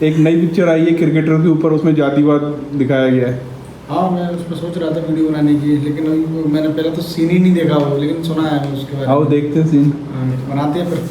एक नई पिक्चर आई है क्रिकेटर के ऊपर, उसमें जातिवाद दिखाया गया है। हाँ, मैं उसमें सोच रहा था वीडियो बनाने की, लेकिन मैंने पहले तो सीन ही नहीं देखा वो, लेकिन सुना है उसके बारे में। आओ देखते हैं सीन। बनाते हैं फिर।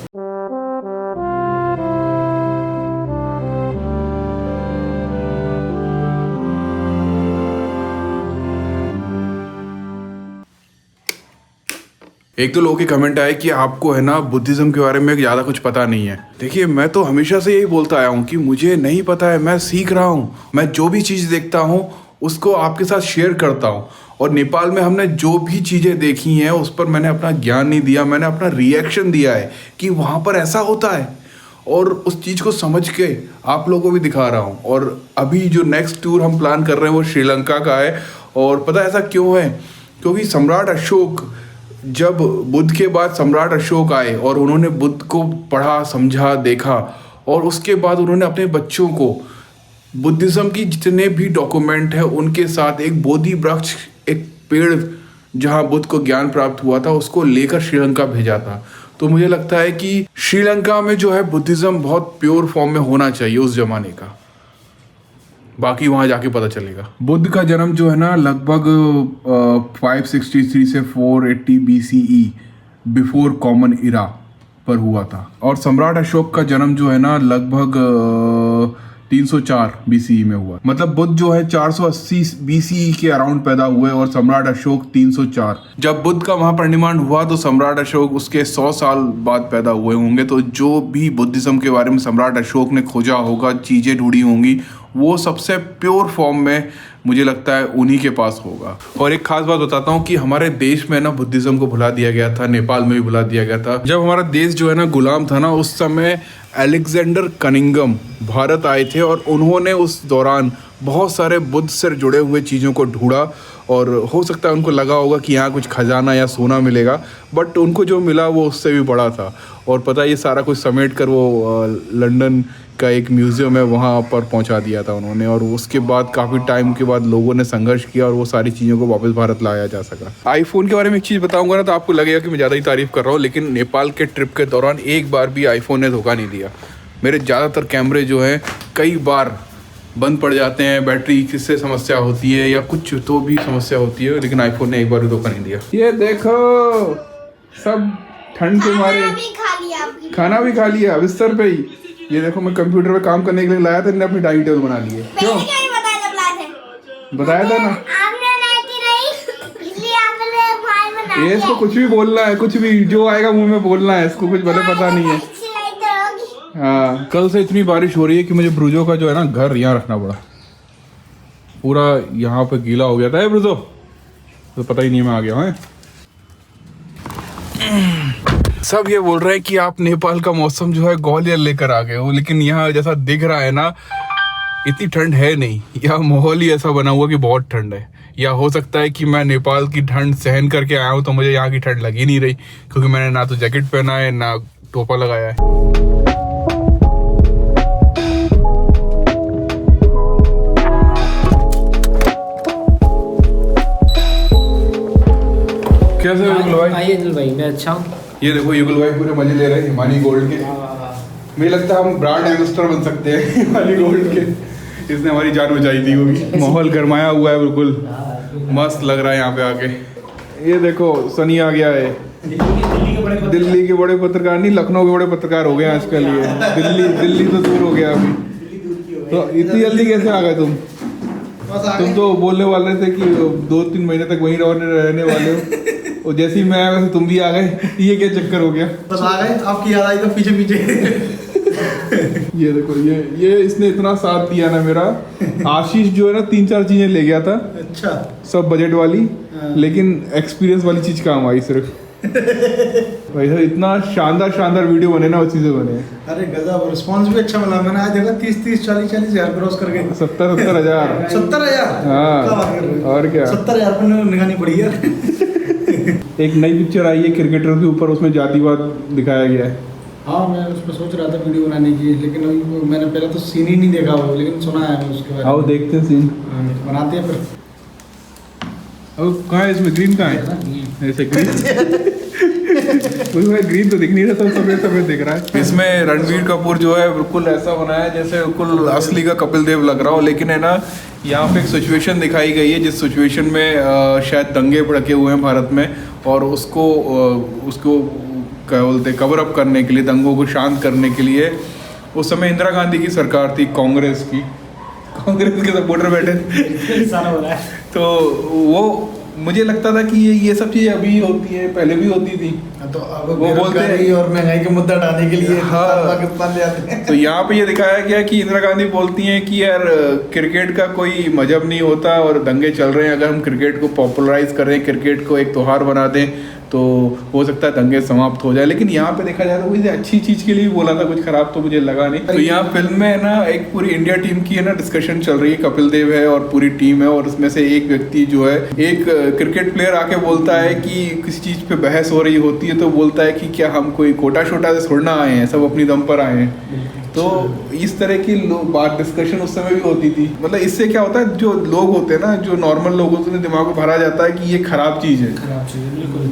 एक तो लोगों की कमेंट आए कि आपको है ना बुद्धिज्म के बारे में ज़्यादा कुछ पता नहीं है। देखिए, मैं तो हमेशा से यही बोलता आया हूँ कि मुझे नहीं पता है, मैं सीख रहा हूँ। मैं जो भी चीज़ देखता हूँ उसको आपके साथ शेयर करता हूँ। और नेपाल में हमने जो भी चीज़ें देखी हैं उस पर मैंने अपना ज्ञान नहीं दिया, मैंने अपना रिएक्शन दिया है कि वहाँ पर ऐसा होता है। और उस चीज़ को समझ के आप लोगों को भी दिखा रहा हूँ। और अभी जो नेक्स्ट टूर हम प्लान कर रहे हैं वो श्रीलंका का है। और पता है ऐसा क्यों है? क्योंकि सम्राट अशोक, जब बुद्ध के बाद सम्राट अशोक आए और उन्होंने बुद्ध को पढ़ा, समझा, देखा, और उसके बाद उन्होंने अपने बच्चों को बुद्धिज़्म की जितने भी डॉक्यूमेंट है उनके साथ एक बोधि वृक्ष, एक पेड़ जहाँ बुद्ध को ज्ञान प्राप्त हुआ था, उसको लेकर श्रीलंका भेजा था। तो मुझे लगता है कि श्रीलंका में जो है बुद्धिज़्म बहुत प्योर फॉर्म में होना चाहिए उस जमाने का। बाकी वहाँ जाके पता चलेगा। बुद्ध का जन्म जो है ना लगभग 563 से 480 BCE बिफोर कॉमन इरा पर हुआ था। और सम्राट अशोक का जन्म जो है ना लगभग 304 BCE में हुआ। मतलब बुद्ध जो है 480 BCE के अराउंड पैदा हुए और सम्राट अशोक 304। जब बुद्ध का महापरिनिर्वाण हुआ तो सम्राट अशोक उसके 100 साल बाद पैदा हुए होंगे। तो जो भी बुद्धिज़्म के बारे में सम्राट अशोक ने खोजा होगा, चीज़ें ढूंढी होंगी, वो सबसे प्योर फॉर्म में मुझे लगता है उन्हीं के पास होगा। और एक खास बात बताता हूँ कि हमारे देश में ना बुद्धिज़्म को भुला दिया गया था, नेपाल में भी भुला दिया गया था। जब हमारा देश जो है ना गुलाम था ना, उस समय अलेक्जेंडर कनिंगम भारत आए थे और उन्होंने उस दौरान बहुत सारे बुद्ध से जुड़े हुए चीज़ों को ढूंढा। और हो सकता है उनको लगा होगा कि यहाँ कुछ खजाना या सोना मिलेगा, बट उनको जो मिला वो उससे भी बड़ा था। और पता है ये सारा कुछ समेट कर वो लंदन का एक म्यूज़ियम है वहाँ पर पहुँचा दिया था उन्होंने। और उसके बाद काफ़ी टाइम के बाद लोगों ने संघर्ष किया और वो सारी चीज़ों को वापस भारत लाया जा सका। आईफोन के बारे में एक चीज़ बताऊँगा ना तो आपको लगेगा कि मैं ज़्यादा ही तारीफ़ कर रहा हूँ, लेकिन नेपाल के ट्रिप के दौरान एक बार भी आईफोन ने धोखा नहीं दिया। मेरे ज़्यादातर कैमरे जो हैं कई बार बंद पड़ जाते हैं, बैटरी किससे समस्या होती है या कुछ तो भी समस्या होती है, लेकिन आईफोन ने एक बार भी धोखा नहीं दिया। ये देखो सब ठंड के मारे खाना भी खा लिया बिस्तर पे ही। ये देखो मैं कंप्यूटर पे काम करने के लिए लाया था, इन्हें अपनी डाइनिंग टेबल बना ली है। क्यों बताया था ना ये इसको कुछ भी बोलना है, कुछ भी जो आएगा मुंह में बोलना है, इसको कुछ भले पता नहीं है। हाँ, कल से इतनी बारिश हो रही है कि मुझे ब्रूजो का जो है ना घर यहाँ रखना पड़ा। पूरा यहाँ पे गीला हो गया था ब्रूजो, तो पता ही नहीं मैं आ गया हूँ। सब ये बोल रहे हैं कि आप नेपाल का मौसम जो है ग्वालियर लेकर आ गए हो, लेकिन यहाँ जैसा दिख रहा है ना इतनी ठंड है नहीं। यहाँ माहौल ही ऐसा बना हुआ कि बहुत ठंड है। या हो सकता है कि मैं नेपाल की ठंड सहन करके आया हूँ तो मुझे यहाँ की ठंड लगी नहीं रही, क्योंकि मैंने ना तो जैकेट पहना है ना टोपा लगाया है। कैसे हो युगल भाई? आइए दिल भाई, मैं अच्छा हूँ। ये देखो युगल भाई पूरे मजे ले रहे हैं हिमानी गोल्ड के। मुझे लगता है हम ब्रांड एम्बेसडर बन सकते हैं हिमानी गोल्ड के। इसने हमारी जान बचाई थी होगी। माहौल गरमाया हुआ है, बिल्कुल मस्त लग रहा है यहाँ पे आके। ये देखो सनी आ गया है। दिल्ली के बड़े पत्रकार नहीं, लखनऊ के बड़े पत्रकार हो गए आजकल। ये दिल्ली तो दूर हो गया अभी। तो इतनी जल्दी कैसे आ गए तुम तो बोलने वाले थे कि 2-3 महीने तक वहीं रहने वाले हो, और जैसे ही मैं आया वैसे तुम भी आ गए। ये क्या चक्कर हो गया? बस आ गए, आपकी याद आई तो पीछे पीछे। ये देखो ये इसने इतना साथ दिया ना मेरा। आशीष जो है ना 3-4 चीजें ले गया था। अच्छा, सब बजट वाली, लेकिन एक्सपीरियंस वाली चीज काम आई सिर्फ। भाई साहब इतना शानदार वीडियो बने ना, उसी से बने। अरे गजब, रिस्पांस भी अच्छा मिला। मैंने आज देखा 30-40 हज़ार क्रॉस कर गए। 70 हज़ार। 70 हज़ार? हाँ, और क्या 70 हज़ार पर निगानी पड़ी है। एक नई पिक्चर आई है क्रिकेटर के ऊपर, उसमें जातिवाद दिखाया गया है। हाँ, मैं उसमें सोच रहा था वीडियो बनाने की, लेकिन मैंने पहले तो सीन ही नहीं देखा वो, लेकिन सुना है उसके बारे में। आओ देखते हैं सीन। बनाते हैं फिर। अब कहाँ है इसमें? ग्रीन कहाँ है? ऐसे ग्रीन ग्रीन तो दिख नहीं रहा था, सफेद सफेद दिख रहा है। इसमें रणबीर कपूर जो है बिल्कुल ऐसा बनाया है जैसे बिल्कुल असली का कपिल देव लग रहा हो, लेकिन है ना यहाँ पे एक सिचुएशन दिखाई गई है जिस सिचुएशन में शायद दंगे भड़के हुए हैं भारत में, और उसको क्या बोलते कवर अप करने के लिए, दंगों को शांत करने के लिए उस समय इंदिरा गांधी की सरकार थी, कांग्रेस के सपोर्टर बैठे थे। तो वो मुझे लगता था कि ये सब चीज़ें अभी होती है, पहले भी होती थी। तो अब वो बोलते हैं और महंगाई का मुद्दा डालने के लिए हाँ, पाकिस्तान ले आते हैं। तो यहाँ पे ये दिखाया गया कि इंदिरा गांधी बोलती हैं कि यार क्रिकेट का कोई मजहब नहीं होता और दंगे चल रहे हैं, अगर हम क्रिकेट को पॉपुलराइज करें, क्रिकेट को एक त्योहार बना दें तो हो सकता है दंगे समाप्त हो जाए। लेकिन यहाँ पे देखा जाए तो कोई अच्छी चीज़ के लिए बोला था, कुछ खराब तो मुझे लगा नहीं। तो यहाँ फिल्म में है ना एक पूरी इंडिया टीम की है ना डिस्कशन चल रही है, कपिल देव है और पूरी टीम है, और उसमें से एक व्यक्ति जो है, एक क्रिकेट प्लेयर आके बोलता है कि किसी चीज़ पे बहस हो रही होती है तो बोलता है कि क्या हम कोई कोटा शोटा से छोड़ना आए हैं, सब अपनी दम पर आए हैं। तो इस तरह की बात डिस्कशन उस समय भी होती थी। मतलब इससे क्या होता है, जो लोग होते हैं ना, जो नॉर्मल लोग होते हैं, दिमाग में भरा जाता है कि ये खराब चीज़ है,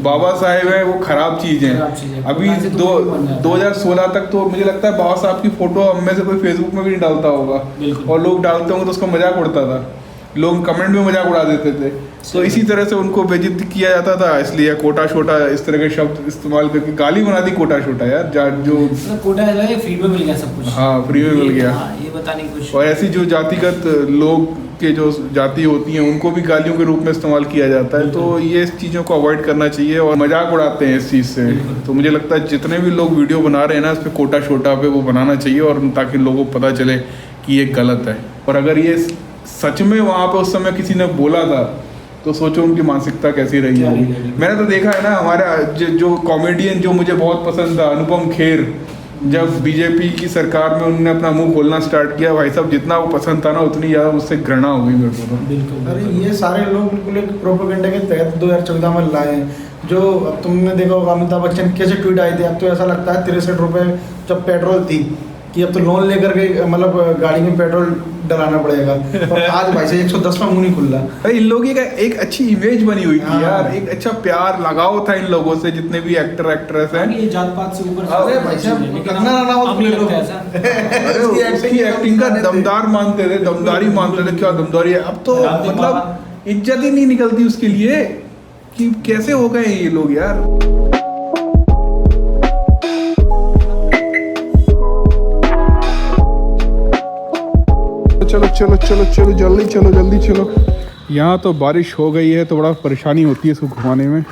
बाबा साहेब है वो खराब चीज़ है। अभी 2016 तक तो मुझे लगता है बाबा साहब की फोटो हम में से कोई फेसबुक में भी नहीं डालता होगा, और लोग डालते होंगे तो उसका मजाक उड़ता था, लोग कमेंट में मजाक उड़ा देते थे। तो इसी तरह से उनको बेइज्जत किया जाता था, इसलिए कोटा छोटा इस तरह के शब्द इस्तेमाल करके गाली बना दी कोटा छोटा यार, जो कोटा फ्री में मिल गया सब कुछ। हाँ, फ्री में मिल गया। ये बताने की कोशिश। और ऐसी जो जातिगत लोग के जो जाति होती हैं उनको भी गालियों के रूप में इस्तेमाल किया जाता है। तो ये चीज़ों को अवॉइड करना चाहिए, और मजाक उड़ाते हैं इस चीज़ से। तो मुझे लगता है जितने भी लोग वीडियो बना रहे हैं ना, इस पर कोटा छोटा पे वो बनाना चाहिए, और ताकि लोगों को पता चले कि ये गलत है। और अगर ये सच में वहाँ पे उस समय किसी ने बोला था तो सोचो उनकी मानसिकता कैसी रही होगी। मैंने तो देखा है ना, हमारा जो कॉमेडियन जो मुझे बहुत पसंद था, अनुपम खेर, जब बीजेपी की सरकार में उन्होंने अपना मुंह खोलना स्टार्ट किया, भाई साहब जितना वो पसंद था ना उतनी ज़्यादा उससे घृणा हो गई मेरे को। बिल्कुल। अरे ये सारे लोग बिल्कुल एक प्रोपेगेंडा के तहत 2014 में लाए हैं। जो अब तुमने देखा होगा अमिताभ बच्चन कैसे ट्वीट आए थे, अब तो ऐसा लगता है 63 रुपये जब पेट्रोल थी कि अब तो लोन लेकर के मतलब गाड़ी में पेट्रोल डलाना पड़ेगा, और आज भाई से 110 में मुंह नहीं खुल रहा। इन लोगों की एक अच्छी इमेज बनी हुई थी हाँ। यार, एक अच्छा प्यार लगाव था इन लोगों से, जितने भी एक्टर एक्ट्रेस हैं। ये जात पात से ऊपर। अरे भाई साहब, कंगना रनावत अब नहीं लगता ऐसा। अरे उसकी एक्टिंग का दमदार मानते थे, दमदारी मानते थे, क्या दमदारी है। अब तो मतलब इज्जत ही नहीं निकलती उसके लिए कि कैसे हो गए ये लोग यार। चलो चलो चलो चलो जल्दी चलो। यहाँ तो बारिश हो गई है तो बड़ा परेशानी होती है इसको घुमाने में।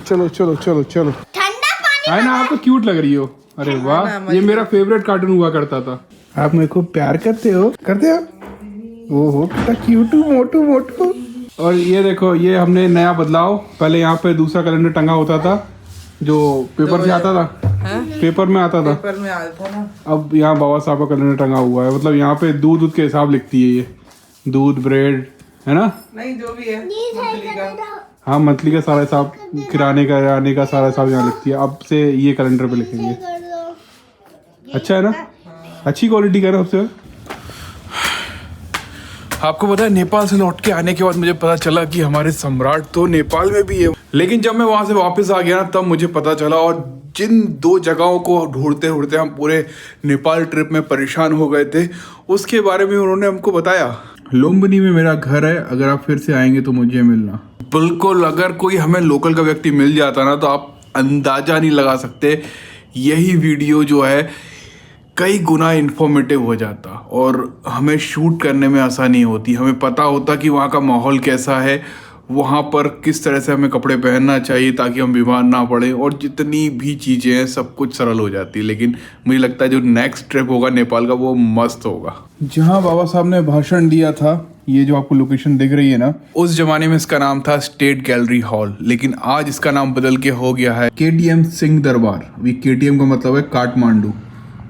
चलो ठंडा पानी है ना, आप तो क्यूट लग रही हो। अरे वाह, ये मेरा फेवरेट कार्टून हुआ करता था। आप मेरे को प्यार करते हो ओहो कितना क्यूट मोटू। और ये देखो, ये हमने नया बदलाव, पहले यहाँ पे दूसरा कैलेंडर टंगा होता था जो पेपर से आता था, पेपर में आता था, अब यहाँ बाबा साहब का कैलेंडर टंगा हुआ है। मतलब यहाँ पे दूध के हिसाब लिखती है, ये दूध ब्रेड है ना, नहीं जो भी है मंथली का। हाँ मंथली का सारा हिसाब, किराने का आने का सारा हिसाब यहाँ लिखती है। अब से ये कैलेंडर पे लिखेंगे। अच्छा है ना, अच्छी क्वालिटी का है सबसे। आपको पता है, नेपाल से लौट के आने के बाद मुझे पता चला कि हमारे सम्राट तो नेपाल में भी है। लेकिन जब मैं वहां से वापस आ गया ना, तब मुझे पता चला, और जिन दो जगहों को ढूंढते ढूंढते हम पूरे नेपाल ट्रिप में परेशान हो गए थे, उसके बारे में उन्होंने हमको बताया। लुम्बिनी में मेरा घर है, अगर आप फिर से आएंगे तो मुझे मिलना। बिल्कुल, अगर कोई हमें लोकल का व्यक्ति मिल जाता ना तो आप अंदाजा नहीं लगा सकते, यही वीडियो जो है कई गुना इन्फॉर्मेटिव हो जाता, और हमें शूट करने में आसानी होती। हमें पता होता कि वहाँ का माहौल कैसा है, वहाँ पर किस तरह से हमें कपड़े पहनना चाहिए ताकि हम बीमार ना पड़े, और जितनी भी चीज़ें हैं सब कुछ सरल हो जाती है। लेकिन मुझे लगता है जो नेक्स्ट ट्रिप होगा नेपाल का वो मस्त होगा। जहाँ बाबा साहब ने भाषण दिया था, ये जो आपको लोकेशन दिख रही है ना, उस जमाने में इसका नाम था स्टेट गैलरी हॉल, लेकिन आज इसका नाम बदल के हो गया है KTM सिंह दरबार। KTM का मतलब है काठमांडू,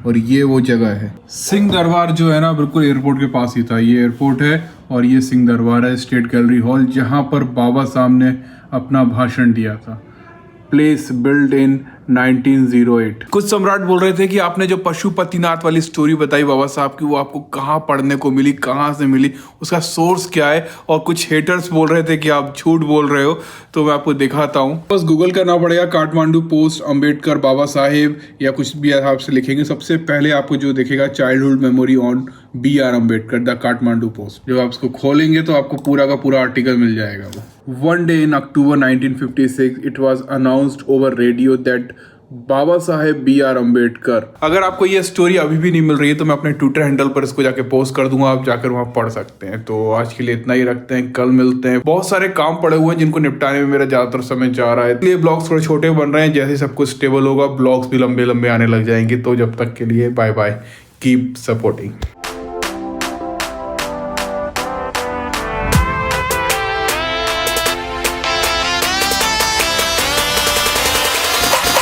और ये वो जगह है। सिंह दरबार जो है ना, बिल्कुल एयरपोर्ट के पास ही था। ये एयरपोर्ट है और ये सिंह दरबार है, स्टेट गैलरी हॉल, जहाँ पर बाबा साहब ने अपना भाषण दिया था। Place build in 1908। कुछ सम्राट बोल रहे थे कि आपने जो पशुपतिनाथ वाली स्टोरी बताई बाबा साहब की, वो आपको कहाँ पढ़ने को मिली, कहाँ से मिली, उसका सोर्स क्या है। और कुछ हेटर्स बोल रहे थे कि आप झूठ बोल रहे हो, तो मैं आपको दिखाता हूँ। बस गूगल करना पड़ेगा काठमांडू पोस्ट अंबेडकर बाबा साहेब या कुछ भी आप से लिखेंगे, सबसे पहले आपको जो दिखेगा childhood memory on BR Ambedkar the Kathmandu post. जब आप इसको खोलेंगे तो आपको पूरा का पूरा आर्टिकल मिल जाएगा। वो one day in October 1956 it was announced over radio that Baba Saheb BR Ambedkar. अगर आपको ये स्टोरी अभी भी नहीं मिल रही है तो मैं अपने ट्विटर हैंडल पर इसको जाके पोस्ट कर दूंगा, आप जाकर वहां पढ़ सकते हैं। तो आज के लिए इतना ही रखते हैं, कल मिलते हैं। बहुत सारे काम पड़े हुए हैं जिनको निपटाने में मेरा ज्यादातर समय जा रहा है, इसलिए ब्लॉग्स थोड़े छोटे बन रहे हैं। जैसे सब कुछ स्टेबल होगा ब्लॉग्स भी लंबे लंबे आने लग जाएंगे। तो जब तक के लिए बाय बाय, कीप सपोर्टिंग।